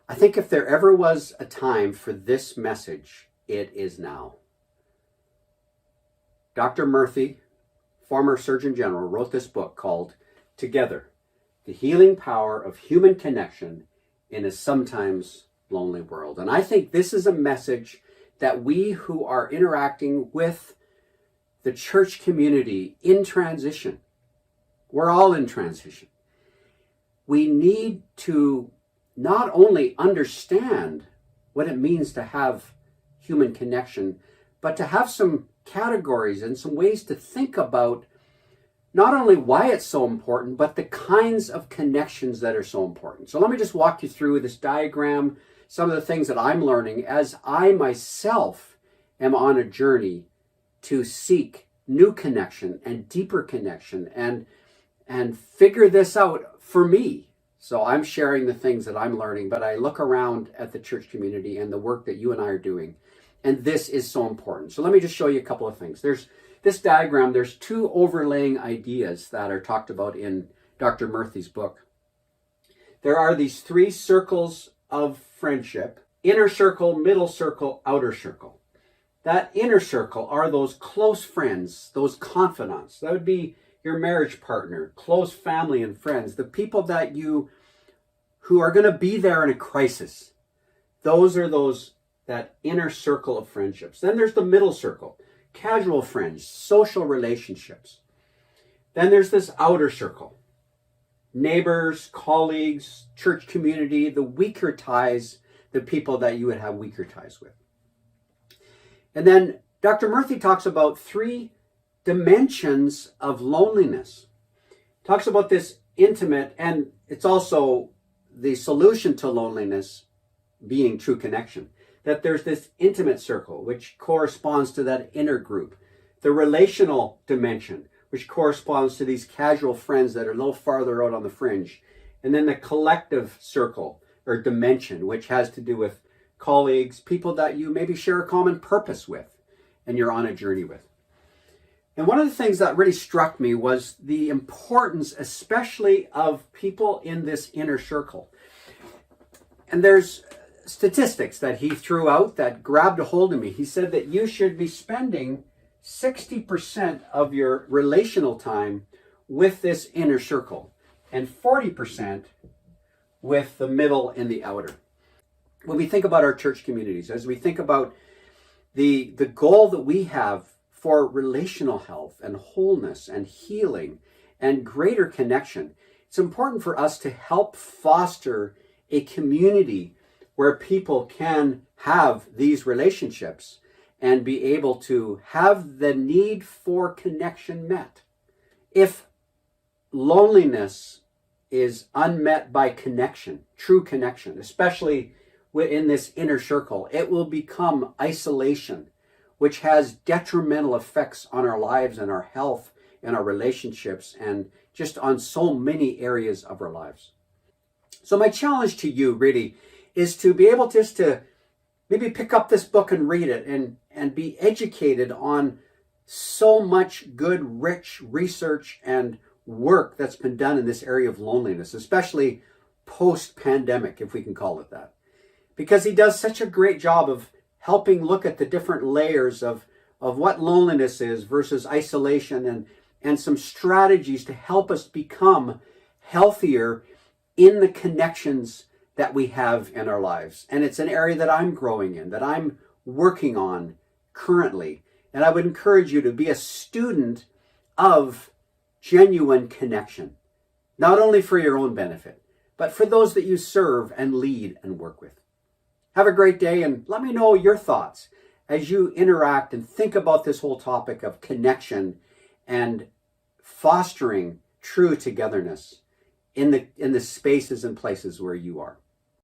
I think if there ever was a time for this message, it is now. Dr. Murthy, former Surgeon General, wrote this book called Together, The Healing Power of Human Connection in a Sometimes Lonely World. And I think this is a message that we who are interacting with the church community in transition, we're all in transition. We need to not only understand what it means to have human connection, but to have some categories and some ways to think about not only why it's so important, but the kinds of connections that are so important. So let me just walk you through this diagram, some of the things that I'm learning as I myself am on a journey to seek new connection and deeper connection and figure this out for me. So I'm sharing the things that I'm learning, but I look around at the church community and the work that you and I are doing, and this is so important. So let me just show you a couple of things. There's this diagram, there's two overlaying ideas that are talked about in Dr. Murthy's book. There are these three circles of friendship: inner circle, middle circle, outer circle. That inner circle are those close friends, those confidants. That would be your marriage partner, close family and friends, the people that who are going to be there in a crisis. Those are that inner circle of friendships. Then there's the middle circle, casual friends, social relationships. Then there's this outer circle, neighbors, colleagues, church community, the weaker ties, the people that you would have weaker ties with. And then Dr. Murthy talks about three dimensions of loneliness. Talks about this intimate, and it's also the solution to loneliness being true connection. That there's this intimate circle, which corresponds to that inner group. The relational dimension, which corresponds to these casual friends that are a little farther out on the fringe. And then the collective circle or dimension, which has to do with colleagues, people that you maybe share a common purpose with and you're on a journey with. And one of the things that really struck me was the importance, especially of people in this inner circle. And there's statistics that he threw out that grabbed a hold of me. He said that you should be spending 60% of your relational time with this inner circle and 40% with the middle and the outer. When we think about our church communities, as we think about the goal that we have for relational health and wholeness and healing and greater connection, it's important for us to help foster a community where people can have these relationships and be able to have the need for connection met. If loneliness is unmet by connection, true connection, especially in this inner circle, it will become isolation, which has detrimental effects on our lives and our health and our relationships and just on so many areas of our lives. So my challenge to you really is to be able just to maybe pick up this book and read it and be educated on so much good, rich research and work that's been done in this area of loneliness, especially post-pandemic, if we can call it that. Because he does such a great job of helping look at the different layers of what loneliness is versus isolation and some strategies to help us become healthier in the connections that we have in our lives. And it's an area that I'm growing in, that I'm working on currently. And I would encourage you to be a student of genuine connection, not only for your own benefit, but for those that you serve and lead and work with. Have a great day, and let me know your thoughts as you interact and think about this whole topic of connection and fostering true togetherness in the spaces and places where you are.